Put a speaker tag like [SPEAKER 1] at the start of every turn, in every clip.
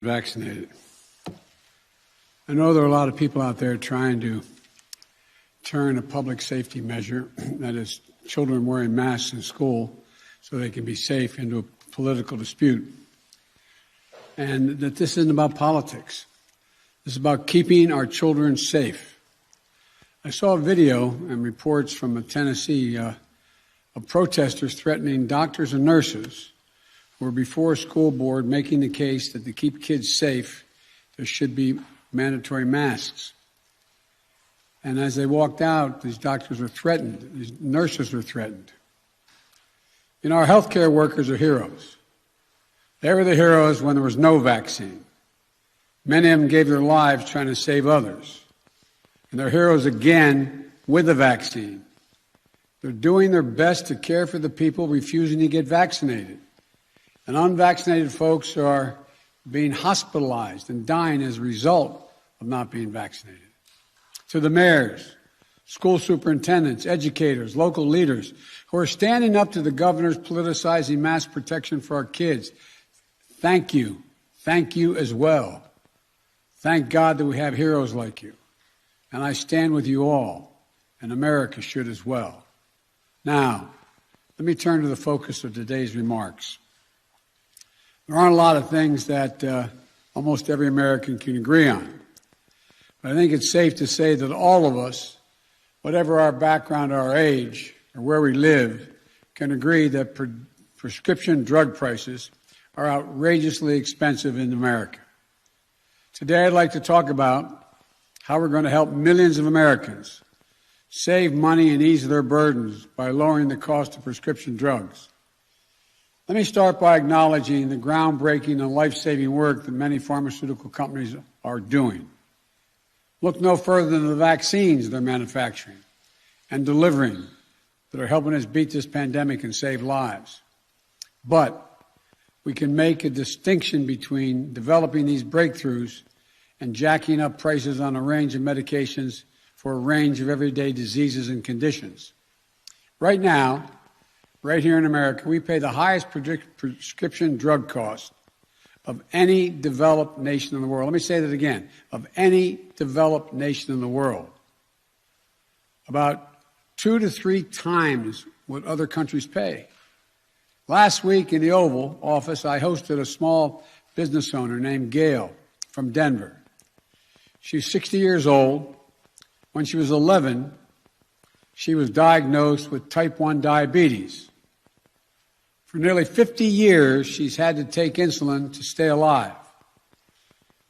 [SPEAKER 1] Vaccinated. I know there are a lot of people out there trying to turn a public safety measure, that is children wearing masks in school so they can be safe, into a political dispute. And that this isn't about politics. This is about keeping our children safe. I saw a video and reports from Tennessee of protesters threatening doctors and nurses who were before a school board making the case that to keep kids safe, there should be mandatory masks. And as they walked out, these doctors were threatened, these nurses were threatened. You know, our healthcare workers are heroes. They were the heroes when there was no vaccine. Many of them gave their lives trying to save others. And they're heroes again with the vaccine. They're doing their best to care for the people refusing to get vaccinated. And unvaccinated folks are being hospitalized and dying as a result of not being vaccinated. To the mayors, school superintendents, educators, local leaders who are standing up to the governors politicizing mask protection for our kids, thank you. Thank you as well. Thank God that we have heroes like you. And I stand with you all, and America should as well. Now, let me turn to the focus of today's remarks. There aren't a lot of things that almost every American can agree on. But I think it's safe to say that all of us, whatever our background, our age, or where we live, can agree that prescription drug prices are outrageously expensive in America. Today I'd like to talk about how we're going to help millions of Americans save money and ease their burdens by lowering the cost of prescription drugs. Let me start by acknowledging the groundbreaking and life-saving work that many pharmaceutical companies are doing. Look no further than the vaccines they're manufacturing and delivering that are helping us beat this pandemic and save lives. But we can make a distinction between developing these breakthroughs and jacking up prices on a range of medications for a range of everyday diseases and conditions. Right now, right here in America, we pay the highest prescription drug cost of any developed nation in the world. Let me say that again, of any developed nation in the world. About 2 to 3 times what other countries pay. Last week in the Oval Office, I hosted a small business owner named Gail from Denver. She's 60 years old. When she was 11, she was diagnosed with type 1 diabetes. For nearly 50 years, she's had to take insulin to stay alive.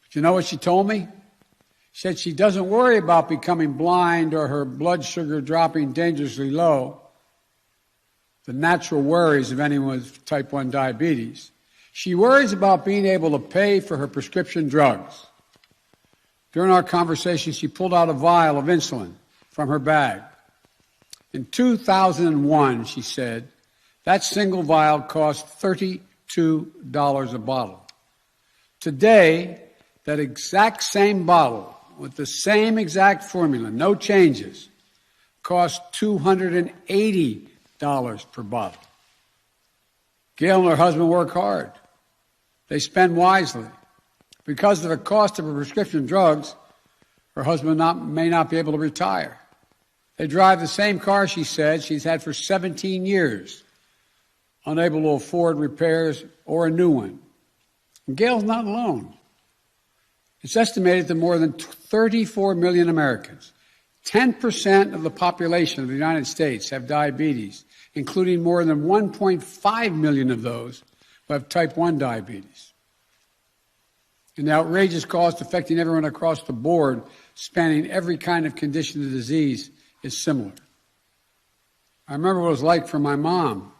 [SPEAKER 1] But you know what she told me? She said she doesn't worry about becoming blind or her blood sugar dropping dangerously low, the natural worries of anyone with type 1 diabetes. She worries about being able to pay for her prescription drugs. During our conversation, she pulled out a vial of insulin from her bag. In 2001, she said, that single vial cost $32 a bottle. Today, that exact same bottle with the same exact formula, no changes, costs $280 per bottle. Gail and her husband work hard. They spend wisely. Because of the cost of her prescription drugs, her husband may not be able to retire. They drive the same car, she said, she's had for 17 years, unable to afford repairs or a new one. And Gail's not alone. It's estimated that more than 34 million Americans, 10% of the population of the United States, have diabetes, including more than 1.5 million of those who have type 1 diabetes. And the outrageous cost affecting everyone across the board, spanning every kind of condition of disease, is similar. I remember what it was like for my mom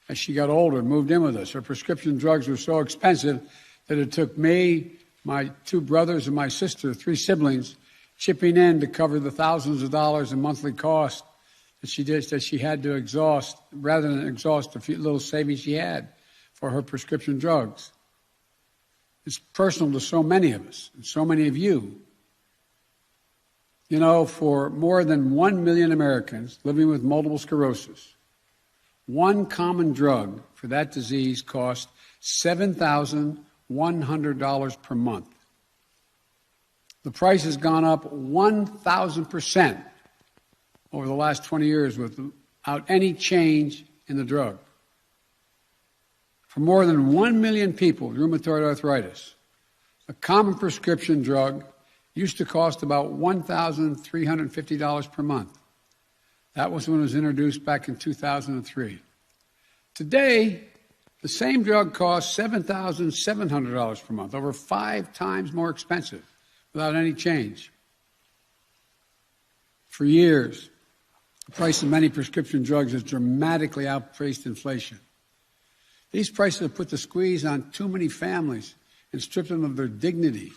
[SPEAKER 1] as she got older and moved in with us. Her prescription drugs were so expensive that it took me, my 2 brothers, and my sister, 3 siblings, chipping in to cover the thousands of dollars in monthly costs that she had to exhaust, rather than exhaust the few little savings she had for her prescription drugs. It's personal to so many of us and so many of you. You know, for more than 1 million Americans living with multiple sclerosis, one common drug for that disease costs $7,100 $100 per month. The price has gone up 1,000% over the last 20 years without any change in the drug. For more than 1 million people with rheumatoid arthritis, a common prescription drug used to cost about $1,350 per month. That was when it was introduced back in 2003. Today, the same drug costs $7,700 per month, over 5 times more expensive, without any change. For years, the price of many prescription drugs has dramatically outpaced inflation. These prices have put the squeeze on too many families and stripped them of their dignity.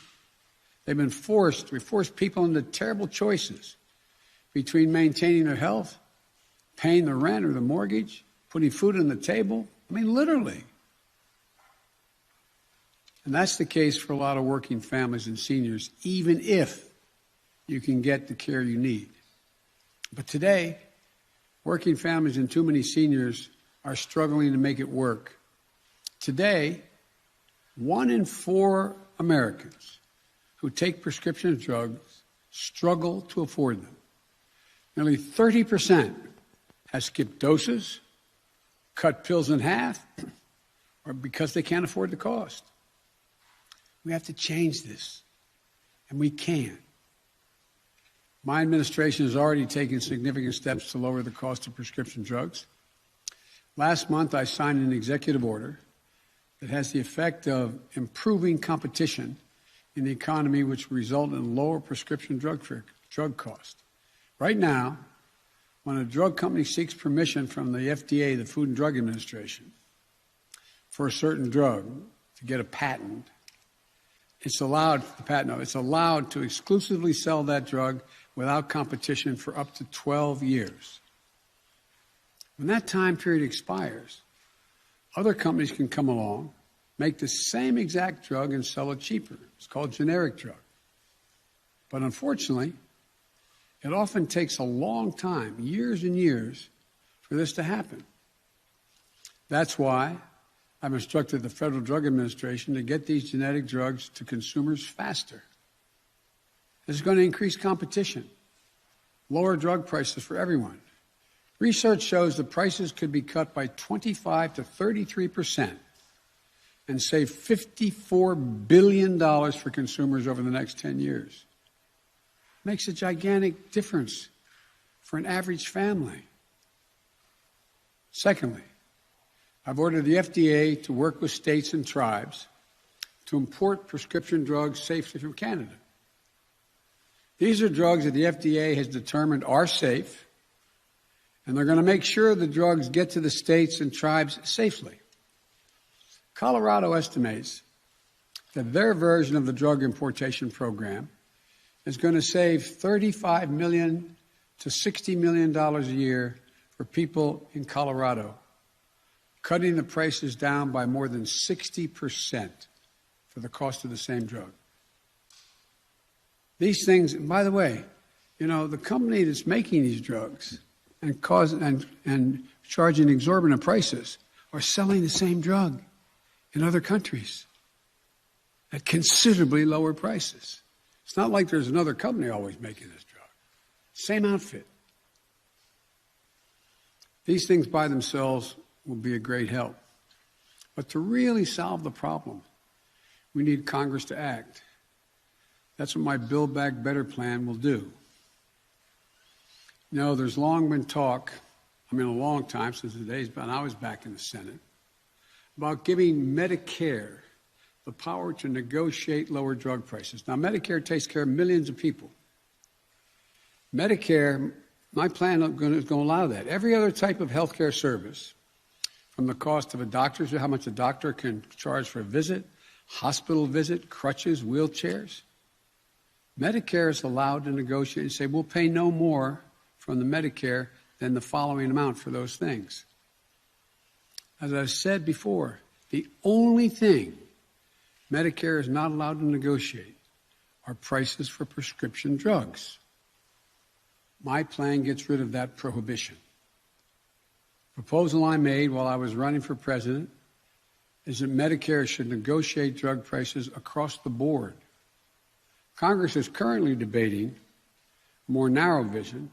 [SPEAKER 1] We forced people into terrible choices between maintaining their health, paying the rent or the mortgage, putting food on the table. I mean, literally. And that's the case for a lot of working families and seniors, even if you can get the care you need. But today, working families and too many seniors are struggling to make it work. Today, 1 in 4 Americans who take prescription drugs struggle to afford them. Nearly 30% have skipped doses, cut pills in half, or because they can't afford the cost. We have to change this, and we can. My administration has already taken significant steps to lower the cost of prescription drugs. Last month, I signed an executive order that has the effect of improving competition in the economy, which will result in lower prescription drug cost. Right now, when a drug company seeks permission from the FDA, the Food and Drug Administration, for a certain drug to get a patent, it's allowed to exclusively sell that drug without competition for up to 12 years. When that time period expires, other companies can come along, make the same exact drug and sell it cheaper. It's called generic drug. But unfortunately, it often takes a long time, years and years, for this to happen. That's why I've instructed the Federal Drug Administration to get these genetic drugs to consumers faster. This is going to increase competition, lower drug prices for everyone. Research shows the prices could be cut by 25 to 33% and save $54 billion for consumers over the next 10 years. Makes a gigantic difference for an average family. Secondly, I've ordered the FDA to work with states and tribes to import prescription drugs safely from Canada. These are drugs that the FDA has determined are safe, and they're going to make sure the drugs get to the states and tribes safely. Colorado estimates that their version of the drug importation program is going to save $35 million to $60 million a year for people in Colorado, cutting the prices down by more than 60% for the cost of the same drug. These things, by the way, the company that's making these drugs and charging exorbitant prices are selling the same drug in other countries at considerably lower prices. It's not like there's another company always making this drug. Same outfit. These things by themselves will be a great help. But to really solve the problem, we need Congress to act. That's what my Build Back Better plan will do. There's long been talk, a long time, since the days when I was back in the Senate, about giving Medicare the power to negotiate lower drug prices. Now, Medicare takes care of millions of people. Medicare, my plan is going to allow that. Every other type of health care service, from the cost of a doctor's, how much a doctor can charge for a visit, hospital visit, crutches, wheelchairs, Medicare is allowed to negotiate and say, we'll pay no more from the Medicare than the following amount for those things. As I've said before, the only thing Medicare is not allowed to negotiate are prices for prescription drugs. My plan gets rid of that prohibition. Proposal I made while I was running for president is that Medicare should negotiate drug prices across the board. Congress is currently debating a more narrow vision,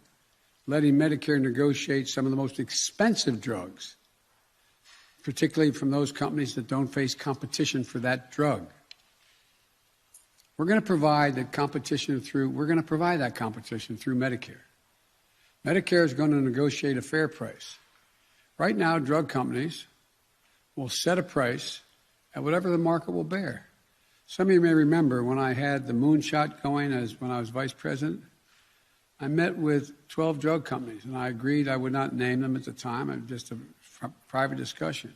[SPEAKER 1] letting Medicare negotiate some of the most expensive drugs, particularly from those companies that don't face competition for that drug. We're going to provide that competition through Medicare. Medicare is going to negotiate a fair price. Right now, drug companies will set a price at whatever the market will bear. Some of you may remember when I had the moonshot going when I was vice president, I met with 12 drug companies, and I agreed I would not name them at the time. It was just a private discussion.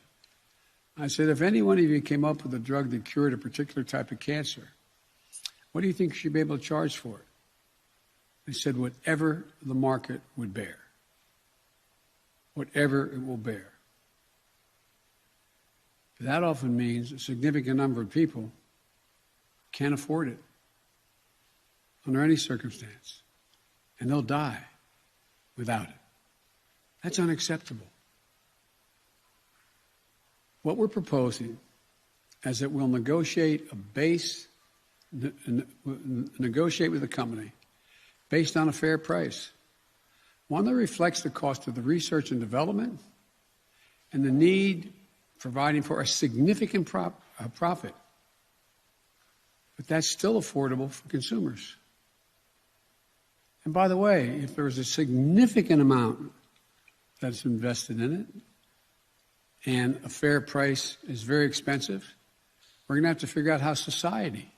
[SPEAKER 1] I said, if any one of you came up with a drug that cured a particular type of cancer, what do you think you should be able to charge for it? They said, whatever the market would bear. Whatever it will bear. That often means a significant number of people can't afford it under any circumstance, and they'll die without it. That's unacceptable. What we're proposing is that we'll negotiate negotiate with the company based on a fair price, one that reflects the cost of the research and development and the need providing for a significant profit. But that's still affordable for consumers. And by the way, if there's a significant amount that's invested in it and a fair price is very expensive, we're going to have to figure out how society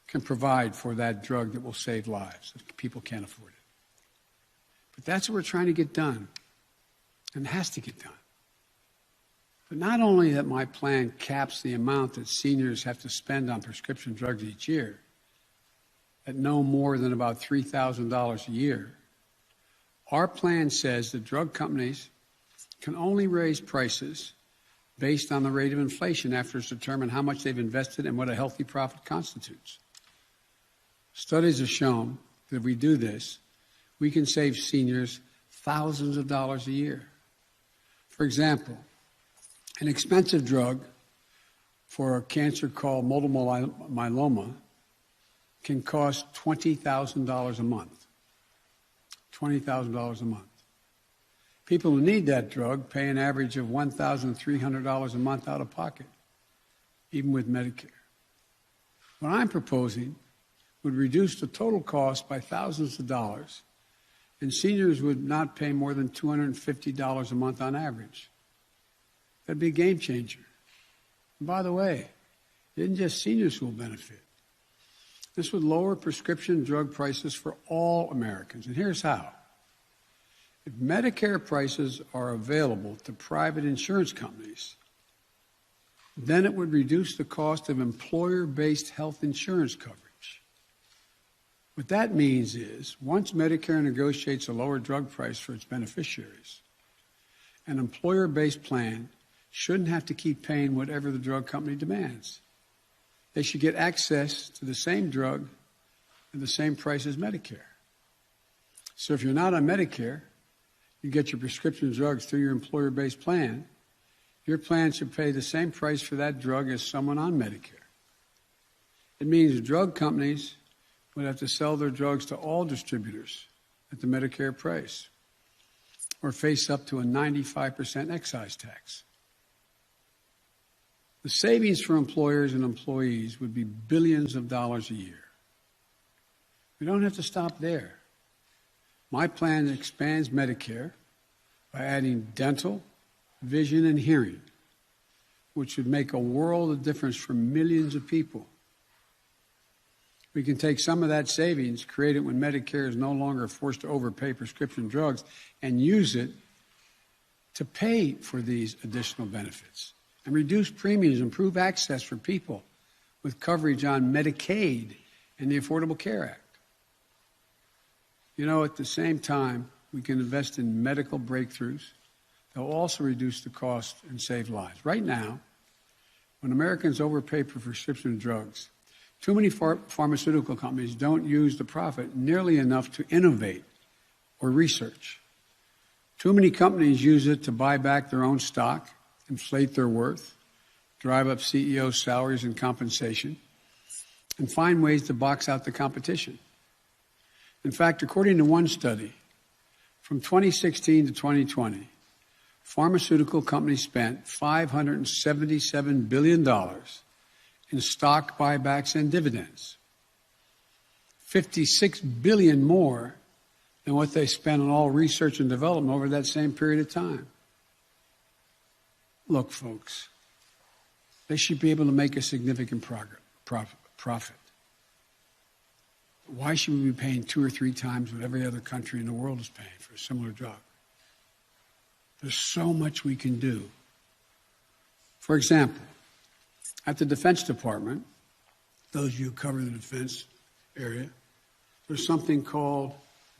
[SPEAKER 1] can provide for that drug that will save lives if people can't afford it. But that's what we're trying to get done, and it has to get done. But not only that my plan caps the amount that seniors have to spend on prescription drugs each year at no more than about $3,000 a year, our plan says that drug companies can only raise prices based on the rate of inflation after it's determined how much they've invested and what a healthy profit constitutes. Studies have shown that if we do this, we can save seniors thousands of dollars a year. For example, an expensive drug for a cancer called multiple myeloma can cost $20,000 a month. $20,000 a month. People who need that drug pay an average of $1,300 a month out of pocket, even with Medicare. What I'm proposing would reduce the total cost by thousands of dollars, and seniors would not pay more than $250 a month on average. That'd be a game changer. And by the way, it isn't just seniors who will benefit. This would lower prescription drug prices for all Americans, and here's how. If Medicare prices are available to private insurance companies, then it would reduce the cost of employer-based health insurance coverage. What that means is, once Medicare negotiates a lower drug price for its beneficiaries, an employer-based plan shouldn't have to keep paying whatever the drug company demands. They should get access to the same drug at the same price as Medicare. So if you're not on Medicare, you get your prescription drugs through your employer-based plan, your plan should pay the same price for that drug as someone on Medicare. It means drug companies would have to sell their drugs to all distributors at the Medicare price or face up to a 95% excise tax. The savings for employers and employees would be billions of dollars a year. We don't have to stop there. My plan expands Medicare by adding dental, vision, and hearing, which would make a world of difference for millions of people. We can take some of that savings, create it when Medicare is no longer forced to overpay prescription drugs, and use it to pay for these additional benefits and reduce premiums, improve access for people with coverage on Medicaid and the Affordable Care Act. You know, at the same time, we can invest in medical breakthroughs that will also reduce the cost and save lives. Right now, when Americans overpay for prescription drugs, too many pharmaceutical companies don't use the profit nearly enough to innovate or research. Too many companies use it to buy back their own stock, inflate their worth, drive up CEO salaries and compensation, and find ways to box out the competition. In fact, according to one study, from 2016 to 2020, pharmaceutical companies spent $577 billion in stock buybacks and dividends, $56 billion more than what they spent on all research and development over that same period of time. Look, folks, they should be able to make a significant profit. Why should we be paying 2 or 3 times what every other country in the world is paying for a similar drug? There's so much we can do. For example, at the Defense Department, those of you who cover the defense area, there's something called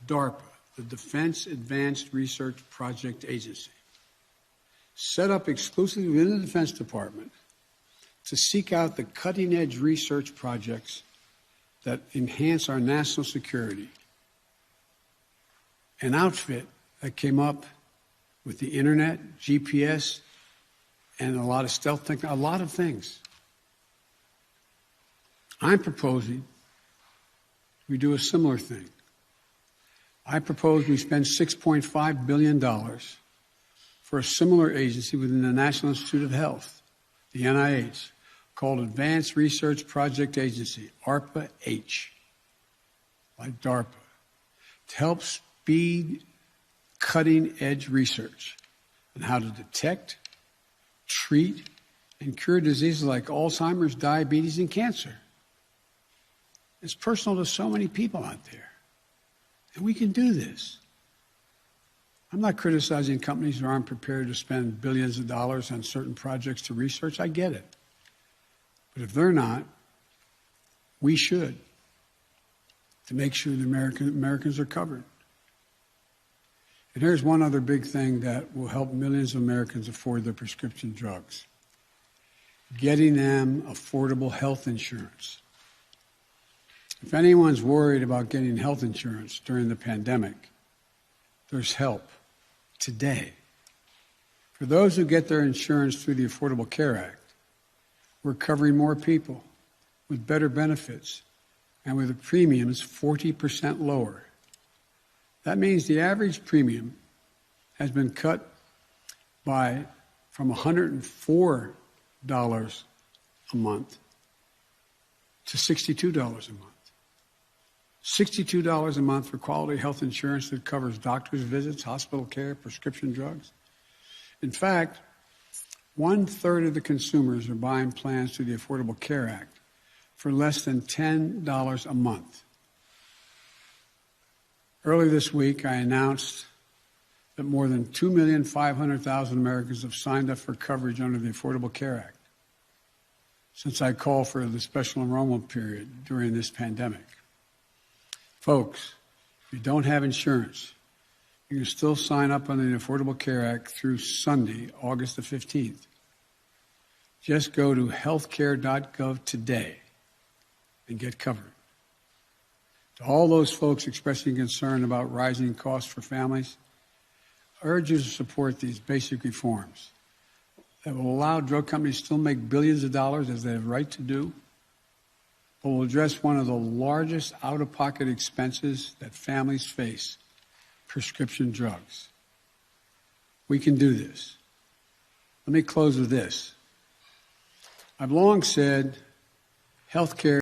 [SPEAKER 1] DARPA, the Defense Advanced Research Project Agency, set up exclusively within the Defense Department to seek out the cutting-edge research projects that enhance our national security. An outfit that came up with the internet, GPS, and a lot of stealth technology, a lot of things. I'm proposing we do a similar thing. I propose we spend $6.5 billion for a similar agency within the National Institute of Health, the NIH, called Advanced Research Project Agency, ARPA-H, like DARPA, to help speed cutting-edge research on how to detect, treat, and cure diseases like Alzheimer's, diabetes, and cancer. It's personal to so many people out there, and we can do this. I'm not criticizing companies who aren't prepared to spend billions of dollars on certain projects to research. I get it. But if they're not, we should, to make sure the Americans are covered. And here's one other big thing that will help millions of Americans afford their prescription drugs: getting them affordable health insurance. If anyone's worried about getting health insurance during the pandemic, there's help today. For those who get their insurance through the Affordable Care Act, we're covering more people with better benefits and with the premiums 40% lower. That means the average premium has been cut from $104 a month to $62 a month. $62 a month for quality health insurance that covers doctor's visits, hospital care, prescription drugs. In fact, 1/3 of the consumers are buying plans through the Affordable Care Act for less than $10 a month. Earlier this week, I announced that more than 2,500,000 Americans have signed up for coverage under the Affordable Care Act since I called for the special enrollment period during this pandemic. Folks, if you don't have insurance, you can still sign up under the Affordable Care Act through Sunday, August the 15th. Just go to healthcare.gov today and get covered. To all those folks expressing concern about rising costs for families, I urge you to support these basic reforms that will allow drug companies to still make billions of dollars, as they have a right to do, but will address one of the largest out-of-pocket expenses that families face: prescription drugs. We can do this. Let me close with this. I've long said healthcare